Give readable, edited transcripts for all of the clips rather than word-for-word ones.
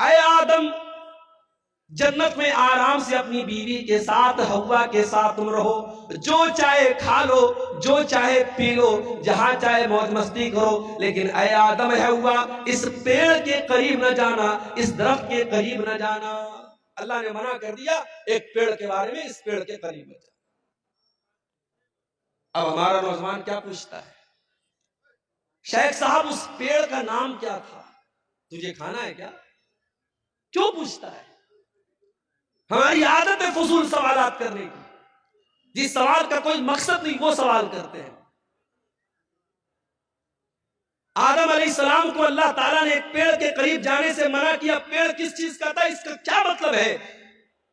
ऐ आदम, जन्नत में आराम से अपनी बीवी के साथ, हव्वा के साथ तुम रहो, जो चाहे खा लो, जो चाहे पी लो, जहां चाहे मौज मस्ती करो, लेकिन ऐ आदम है हव्वा, इस पेड़ के करीब न जाना, इस दरख्त के करीब न जाना। अल्लाह ने मना कर दिया एक पेड़ के बारे में, इस पेड़ के करीब न जाना। अब हमारा नौजवान क्या पूछता है, शेख साहब उस पेड़ का नाम क्या था, तुझे खाना है क्या? क्यों पूछता है? हमारी आदत है फजूल सवालात करने की, जिस सवाल का कोई मकसद नहीं वो सवाल करते हैं। आदम अलैहिस्सलाम को अल्लाह ताला ने एक पेड़ के करीब जाने से मना किया। पेड़ किस चीज का था, इसका क्या मतलब है?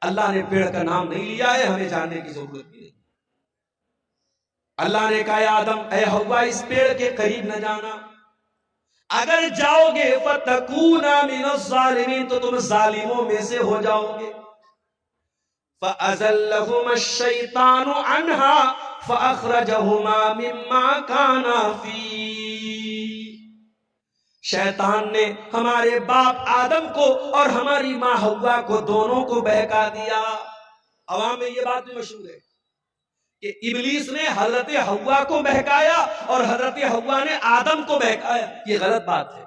अल्लाह ने पेड़ का नाम नहीं लिया है, हमें जानने की जरूरत भी नहीं। अल्लाह ने कहा आदम ऐ हव्वा, इस पेड़ के करीब न जाना, अगर जाओगे फतकूना मिनज़ ज़ालिमीन, तो तुम जालिमों में से हो जाओगे। फ़अज़ल्लहुमुश्शैतानु अन्हा फ़अख़रजहुमा मिम्मा काना फ़ी। शैतान ने हमारे बाप आदम को और हमारी माँ हव्वा को, दोनों को बहका दिया। अवाम में ये बात भी मशहूर है कि इब्लीस ने हजरत हव्वा को बहकाया और हजरत हव्वा ने आदम को बहकाया। ये गलत बात है,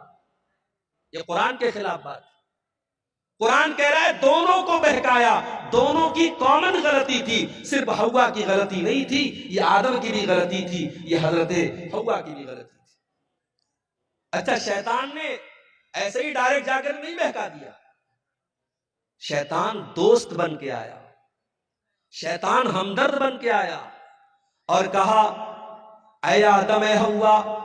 ये कुरान के खिलाफ बात है। कुरान कह रहा है दोनों को बहकाया, दोनों की कॉमन गलती थी, सिर्फ हव्वा की गलती नहीं थी, ये आदम की भी गलती थी, ये हजरत हव्वा की भी गलती थी। अच्छा, शैतान ने ऐसे ही डायरेक्ट जाकर नहीं बहका दिया, शैतान दोस्त बन के आया, शैतान हमदर्द बन के आया और कहा ऐ आदम ऐ हव्वा,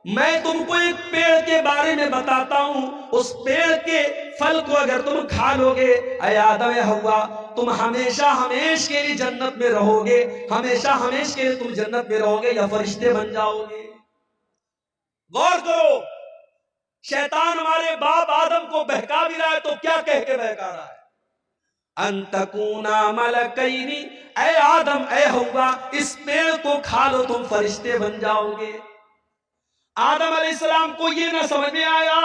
मैं तुमको एक पेड़ के बारे में बताता हूं, उस पेड़ के फल को अगर तुम खा लोगे, ऐ आदम ऐ हव्वा, तुम हमेशा हमेश के लिए जन्नत में रहोगे, हमेशा हमेश के लिए तुम जन्नत में रहोगे या फरिश्ते बन जाओगे। गौर करो, शैतान हमारे बाप आदम को बहका भी रहा है, तो क्या कह के बहका रहा है? अंतकूना मलकैनी, ऐ आदम ऐ हव्वा, इस पेड़ को खा लो, तुम फरिश्ते बन जाओगे। आदम अलैहिस्सलाम को ये ना समझ में आया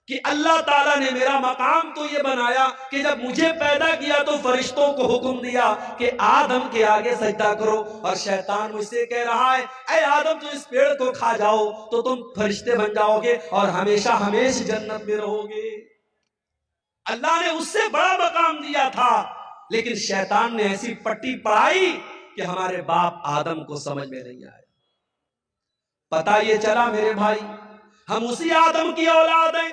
कि अल्लाह ताला ने मेरा मकाम तो ये बनाया कि जब मुझे पैदा किया तो फरिश्तों को हुक्म दिया कि आदम के आगे सजदा करो, और शैतान मुझसे कह रहा है ऐ आदम, तो इस पेड़ को खा जाओ तो तुम फरिश्ते बन जाओगे और हमेशा हमेशा जन्नत में रहोगे। अल्लाह ने उससे बड़ा मकाम दिया था, लेकिन शैतान ने ऐसी पट्टी पढ़ाई कि हमारे बाप आदम को समझ में नहीं आया। पता ये चला मेरे भाई, हम उसी आदम की औलाद हैं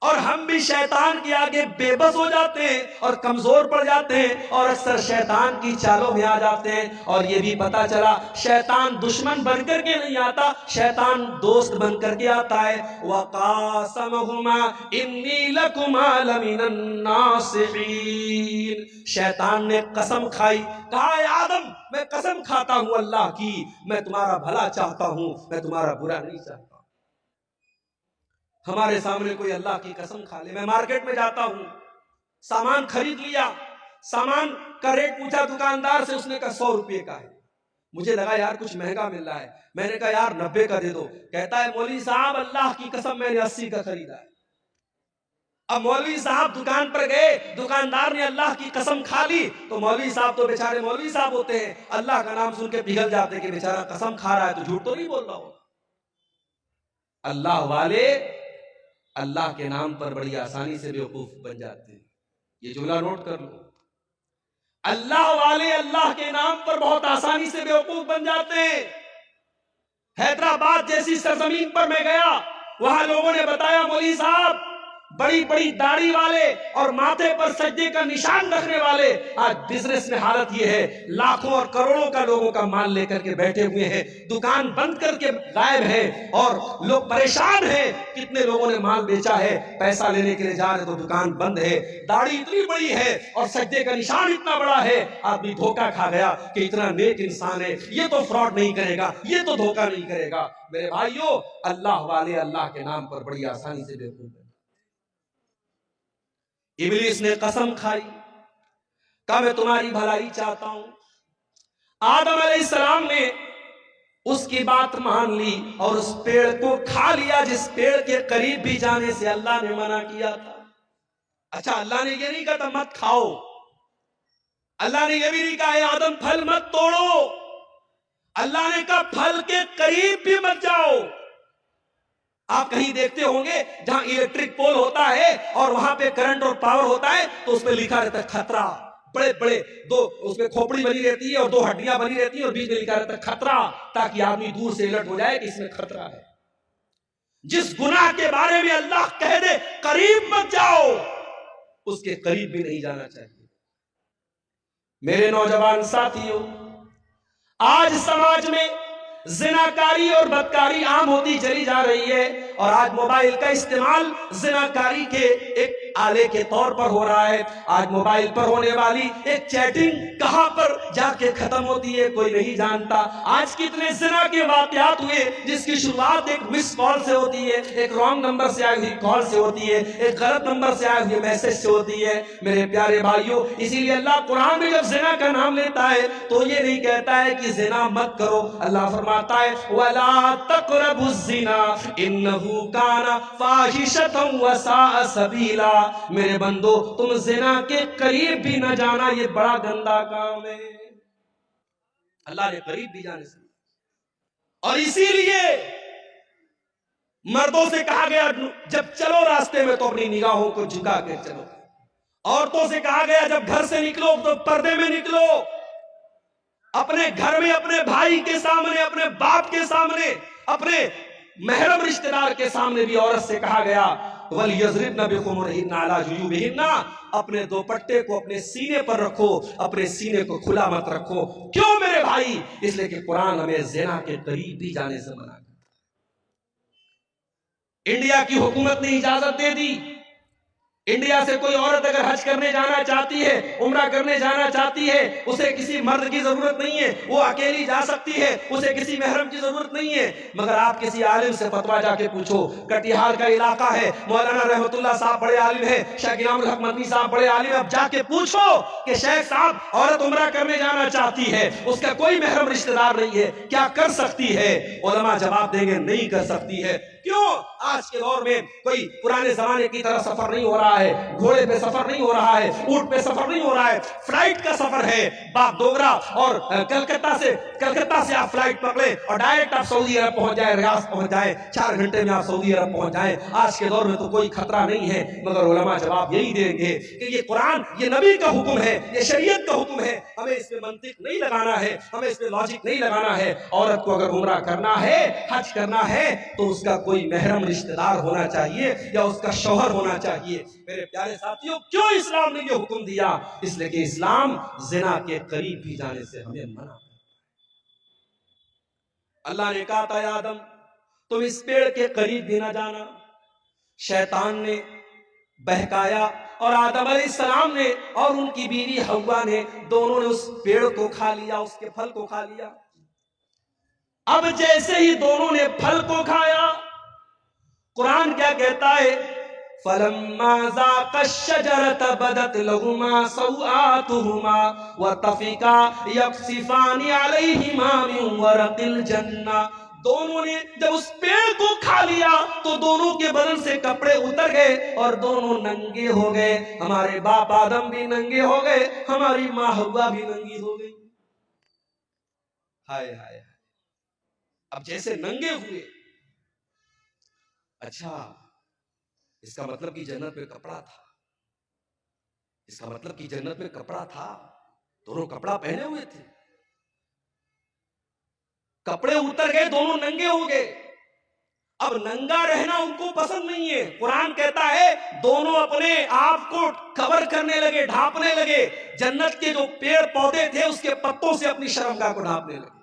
और हम भी शैतान के आगे बेबस हो जाते हैं और कमजोर पड़ जाते हैं और अक्सर शैतान की चालों में आ जाते हैं। और ये भी पता चला शैतान दुश्मन बनकर के नहीं आता, शैतान दोस्त बनकर के आता है। वक़ासमहुमा इन्नी लकुमा लमिनन नासिहीन, शैतान ने कसम खाई, कहा आदम मैं कसम खाता हूं अल्लाह की, मैं तुम्हारा भला चाहता हूं, मैं तुम्हारा बुरा नहीं चाहता। हमारे सामने कोई अल्लाह की कसम खा ले, मैं मार्केट में जाता हूं, सामान खरीद लिया, सामान का रेट पूछा दुकानदार से, उसने कहा 100 रुपये का है, मुझे लगा यार कुछ महंगा मिल रहा है, मैंने कहा यार 90 का दे दो, कहता है मौलवी साहब अल्लाह की कसम मैंने 80 का खरीदा है। अब मौलवी साहब दुकान पर गए, दुकानदार ने अल्लाह की कसम खा ली, तो मौलवी साहब तो बेचारे मौलवी साहब होते हैं, अल्लाह का नाम सुन के पिघल जाते कि बेचारा कसम खा रहा है तो झूठ तो नहीं बोल रहा हो। अल्लाह वाले अल्लाह के नाम पर बड़ी आसानी से बेवकूफ बन जाते हैं, ये जुमला नोट कर लो, अल्लाह वाले अल्लाह के नाम पर बहुत आसानी से बेवकूफ बन जाते हैं। हैदराबाद जैसी सरजमीन पर मैं गया, वहां लोगों ने बताया मौलवी साहब बड़ी बड़ी दाढ़ी वाले और माथे पर सज्जे का निशान रखने वाले, आज बिजनेस में हालत ये है, लाखों और करोड़ों का लोगों का माल लेकर के बैठे हुए हैं, दुकान बंद करके गायब है और लोग परेशान हैं। कितने लोगों ने माल बेचा है, पैसा लेने के लिए जा रहे तो दुकान बंद है, दाढ़ी इतनी बड़ी है और सज्जे का निशान इतना बड़ा है, आदमी धोखा खा गया कि इतना नेक इंसान है, ये तो फ्रॉड नहीं करेगा, ये तो धोखा नहीं करेगा। मेरे भाइयों, अल्लाह वाले अल्लाह के नाम पर बड़ी आसानी से बेवकूफ। इब्लीस ने कसम खाई, कहा मैं तुम्हारी भलाई चाहता हूं। आदम अलैहिस्सलाम ने उसकी बात मान ली और उस पेड़ को खा लिया जिस पेड़ के करीब भी जाने से अल्लाह ने मना किया था। अच्छा, अल्लाह ने ये नहीं कहा मत खाओ, अल्लाह ने ये भी नहीं कहा आदम फल मत तोड़ो, अल्लाह ने कहा फल के करीब भी मत जाओ। आप कहीं देखते होंगे जहां इलेक्ट्रिक पोल होता है और वहां पे करंट और पावर होता है तो उसमें लिखा रहता है खतरा, बड़े बड़े दो उसमें खोपड़ी बनी रहती है और दो हड्डियां बनी रहती है और बीच में लिखा रहता है खतरा, ताकि आदमी दूर से अलर्ट हो जाए कि इसमें खतरा है। जिस गुनाह के बारे में अल्लाह कह दे करीब मत जाओ, उसके करीब भी नहीं जाना चाहिए। मेरे नौजवान साथियों, आज समाज में जिनाकारी और बदकारी आम होती चली जा रही है और आज मोबाइल का इस्तेमाल जिनाकारी के एक आले के तौर पर हो रहा है। आज मोबाइल पर होने वाली एक चैटिंग कहां पर जाके खत्म होती है कोई नहीं जानता। आज कितने जिना के वाकयात हुए जिसकी शुरुआत एक मिस कॉल से होती है, एक रॉन्ग नंबर से आई हुई कॉल से होती है, एक गलत नंबर से आए हुए मैसेज से होती है। मेरे प्यारे भाइयों, इसीलिए अल्लाह कुरान में जब जिना का नाम लेता है तो ये नहीं कहता है कि जिना मत करो, अल्लाह फरमाता है वला तक़रबुज़्ज़िना इन्नहु काना फ़ाहिशतन व साअ सबीला। मेरे बंदो, तुम जिना के करीब भी न जाना, ये बड़ा गंदा काम है। अल्लाह ने करीब भी जाने से, और इसीलिए मर्दों से कहा गया जब चलो रास्ते में तो अपनी निगाहों को झुका कर चलो। औरतों से कहा गया जब घर से निकलो तो पर्दे में निकलो। अपने घर में अपने भाई के सामने, अपने बाप के सामने, अपने महरम रिश्तेदार के सामने भी औरत से कहा गया वलियज़रिबना बिखुमुरिहिन्ना अला जुयूबिहिन्ना, अपने दुपट्टे को अपने सीने पर रखो, अपने सीने को खुला मत रखो। क्यों मेरे भाई? इसलिए कि कुरान हमें ज़िना के करीब भी जाने से मना करता है। इंडिया की हुकूमत ने इजाजत दे दी, इंडिया से कोई औरत अगर हज करने जाना चाहती है, उम्रा करने जाना चाहती है, उसे किसी मर्द की जरूरत नहीं है, वो अकेली जा सकती है, उसे किसी महरम की जरूरत नहीं है। मगर आप किसी आलिम से फतवा जाके पूछो, कटिहार का इलाका है, मौलाना रहमतुल्लाह साहब बड़े आलिम है, शेख इनामुल हक मदनी साहब बड़े आलिम है, अब जाके पूछो कि शेख साहब औरत उम्रा करने जाना चाहती है, उसका कोई महरम रिश्तेदार नहीं है, क्या कर सकती है? उलमा जवाब देंगे नहीं कर सकती है। क्यों? आज के दौर में कोई पुराने जमाने की तरह सफर नहीं हो रहा है, घोड़े पे सफर नहीं हो रहा है, ऊंट पे सफर नहीं हो रहा है, फ्लाइट का सफर है। बाप डोगरा और कलकत्ता से आप फ्लाइट पकड़े और डायरेक्ट आप सऊदी अरब पहुंच जाए, रियाद पहुंच जाए, 4 घंटे में आप सऊदी अरब पहुंच जाए। आज के दौर में तो कोई खतरा नहीं है। मगर उलमा जवाब यही देंगे कि ये कुरान, ये नबी का हुक्म है, ये शरीयत का हुक्म है, हमें इसमें मंतिक नहीं लगाना है, हमें इसमें लॉजिक नहीं लगाना है। औरत को अगर उम्रा करना है, हज करना है, तो उसका कोई महरम रिश्तेदार होना चाहिए या उसका शौहर होना चाहिए। मेरे प्यारे साथियों, क्यों इस्लाम ने ये हुक्म दिया? इसलिए कि इस्लाम जिना के करीब भी जाने से हमें मना। अल्लाह ने कहा था आदम तुम इस पेड़ के करीब भी ना जाना। शैतान ने बहकाया और आदम अलैहिस्सलाम ने और उनकी बीवी हव्वा ने, दोनों ने उस पेड़ को खा लिया, उसके फल को खा लिया। अब जैसे ही दोनों ने फल को खाया, कुरान क्या कहता है? फलम्मा ज़ाक़ा शजरत बदत लहुमा सौआतुहुमा व तफ़िका यख़सिफ़ानी अलैहिमा मिन वरक़िल जन्ना। दोनों ने जब उस पेड़ को खा लिया तो दोनों के बदन से कपड़े उतर गए और दोनों नंगे हो गए। हमारे बाप आदम भी नंगे हो गए, हमारी माँ हव्वा भी नंगी हो गई। हाय हाय। अब जैसे नंगे हुए, अच्छा इसका मतलब कि जन्नत में कपड़ा था, इसका मतलब कि जन्नत में कपड़ा था, दोनों कपड़ा पहने हुए थे, कपड़े उतर गए, दोनों नंगे हो गए। अब नंगा रहना उनको पसंद नहीं है। कुरान कहता है दोनों अपने आप को कवर करने लगे, ढांपने लगे। जन्नत के जो पेड़ पौधे थे उसके पत्तों से अपनी शर्मगाह को ढांपने लगे।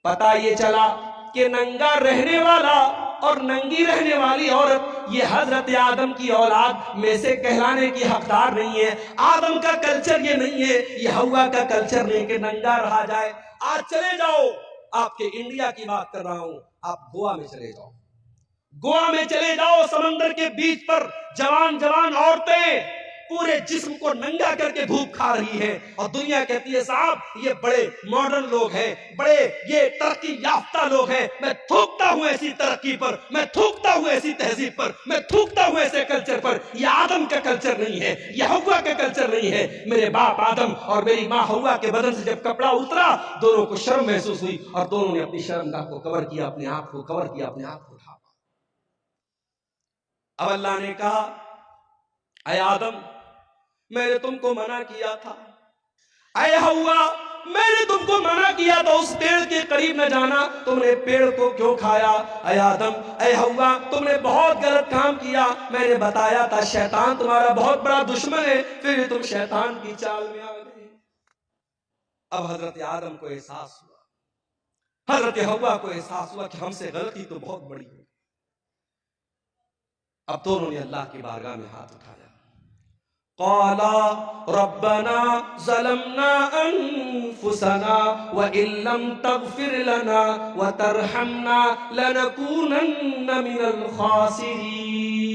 पता ये चला कि नंगा रहने वाला और नंगी रहने वाली औरत ये हजरत आदम की औलाद में से कहलाने की हकदार नहीं है। आदम का कल्चर ये नहीं है, ये हव्वा का कल्चर नहीं कि नंगा रहा जाए। आज चले जाओ, आपके इंडिया की बात कर रहा हूं, आप गोवा में चले जाओ, गोवा में चले जाओ, समंदर के बीच पर जवान जवान औरतें पूरे जिस्म को नंगा करके धूप खा रही है, और दुनिया कहती है साहब ये बड़े मॉडर्न लोग हैं, बड़े ये तरक्की याफ्ता लोग हैं। मैं थूकता हूं ऐसी तरक्की पर, मैं थूकता हूं ऐसी तहजीब पर, मैं थूकता हूं ऐसे कल्चर पर। ये आदम का कल्चर नहीं है, ये हव्वा का कल्चर नहीं है। मेरे बाप आदम और मेरी माँ हव्वा के बदन से जब कपड़ा उतरा, दोनों को शर्म महसूस हुई और दोनों ने अपनी शर्मगाह को कवर किया, अपने आप को कवर किया, अपने आप को ढांका। अब अल्लाह ने कहा, ऐ आदम मैंने तुमको मना किया था, ऐ हव्वा मैंने तुमको मना किया था उस पेड़ के करीब न जाना, तुमने पेड़ को क्यों खाया? ऐ आदम ऐ हव्वा तुमने बहुत गलत काम किया, मैंने बताया था शैतान तुम्हारा बहुत बड़ा दुश्मन है, फिर तुम शैतान की चाल में आ गए। अब हजरत आदम को एहसास हुआ, हजरत हव्वा को एहसास हुआ कि हमसे गलती तो बहुत बड़ी है। अब दोनों ने अल्लाह की बारगाह में हाथ उठाया। क़ाला रब्बना ज़लमना अनफुसना व इल्लम तग़फिर लना व तरहमना लनकूनन्न मिनल ख़ासिरीन।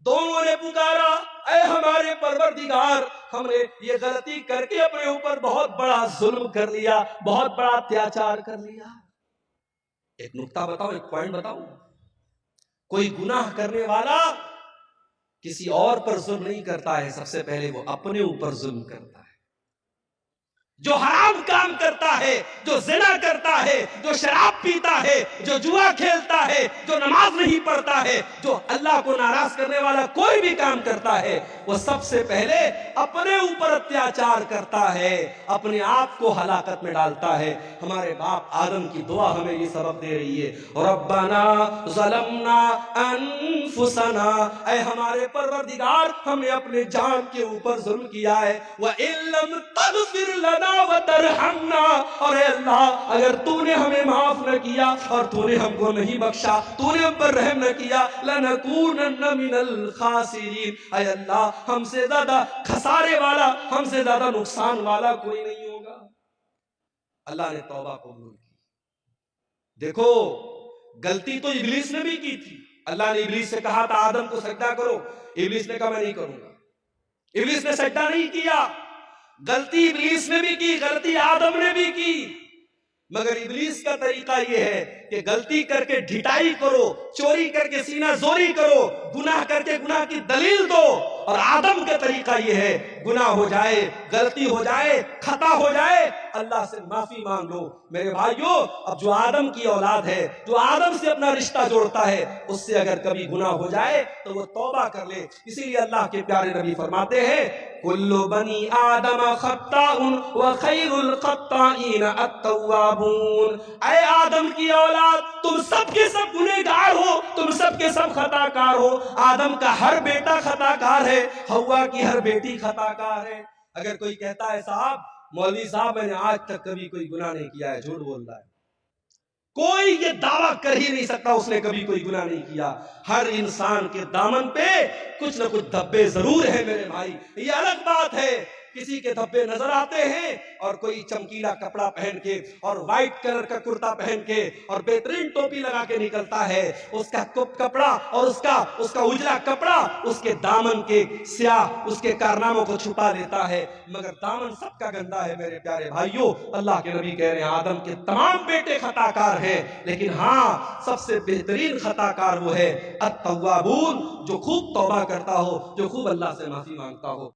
दोनों ने पुकारा, ऐ हमारे परवरदिगार हमने ये गलती करके अपने ऊपर बहुत बड़ा जुल्म कर लिया, बहुत बड़ा अत्याचार कर लिया। एक नुक्ता बताओ, एक पॉइंट बताओ, कोई गुनाह करने वाला किसी और पर जुल्म नहीं करता है, सबसे पहले वो अपने ऊपर जुल्म करता है। जो हराम काम करता है, जो जिना करता है, जो शराब पीता है, जो जुआ खेलता है, जो नमाज नहीं पढ़ता है, जो अल्लाह को नाराज करने वाला कोई भी काम करता है, वो सबसे पहले अपने ऊपर अत्याचार करता है, अपने आप को हलाकत में डालता है। हमारे बाप आदम की दुआ हमें ये सबक दे रही है, रब्बना ज़लमना अनफुसना, ऐ हमारे परवरदिगार हमने अपने जान के ऊपर जुल्म किया है, व इल्लम तग़फिर लना व तरहमना, और अल्लाह अगर तूने हमें माफ न किया और तूने हमको नहीं बख्शा, तूने हम पर रहम न किया, लनकूनन्न मिनल खासिरीन, ऐ अल्लाह हमसे ज्यादा खसारे वाला, हमसे ज्यादा नुकसान वाला कोई नहीं होगा। अल्लाह ने तौबा कबूल की। देखो गलती तो इब्लीस ने भी की थी। अल्लाह ने इब्लीस से कहा था आदम को सजदा करो, इब्लीस ने कहा मैं नहीं करूंगा, इब्लीस ने सजदा नहीं किया। गलती इब्लीस ने भी की, गलती आदम ने भी की, मगर इब्लीस का तरीका यह है कि गलती करके ढिठाई करो, चोरी करके सीना जोरी करो, गुनाह करके गुनाह की दलील दो। और आदम का तरीका यह है, गुनाह हो जाए, गलती हो जाए, खता हो जाए, अल्लाह से माफी मांग लो। मेरे भाइयों, अब जो आदम की औलाद है, जो आदम से अपना रिश्ता जोड़ता है, उससे अगर कभी गुनाह हो जाए तो वो तौबा कर ले। इसीलिए अल्लाह के प्यारे नबी फरमाते हैं, कुल्लु बनी आदम खत्ताउन व खैरुल खत्ताइन अत्तवाबून। ऐ आदम की औलाद, तुम सब के सब गुनहगार हो, तुम सब के सब खताकार हो। आदम का हर बेटा खताकार है, हव्वा की हर बेटी खताकार है। अगर कोई कहता है साहब, मौलवी साहब मैंने आज तक कभी कोई गुनाह नहीं किया है, झूठ बोल रहा है। कोई ये दावा कर ही नहीं सकता उसने कभी कोई गुनाह नहीं किया। हर इंसान के दामन पे कुछ ना कुछ धब्बे जरूर है मेरे भाई। ये अलग बात है किसी के धब्बे नजर आते हैं और कोई चमकीला कपड़ा पहन के और व्हाइट कलर का कुर्ता पहन के और बेहतरीन टोपी लगा के निकलता है, उसका कपड़ा और उसका उजला कपड़ा उसके दामन के स्याह उसके कारनामों को छुपा लेता है, मगर दामन सबका गंदा है मेरे प्यारे भाइयों। अल्लाह के नबी कह रहे हैं आदम के तमाम बेटे खताकार हैं, लेकिन हाँ सबसे बेहतरीन खताकार वो है अत्तवाबून, जो खूब तौबा करता हो, जो खूब अल्लाह से माफी मांगता हो।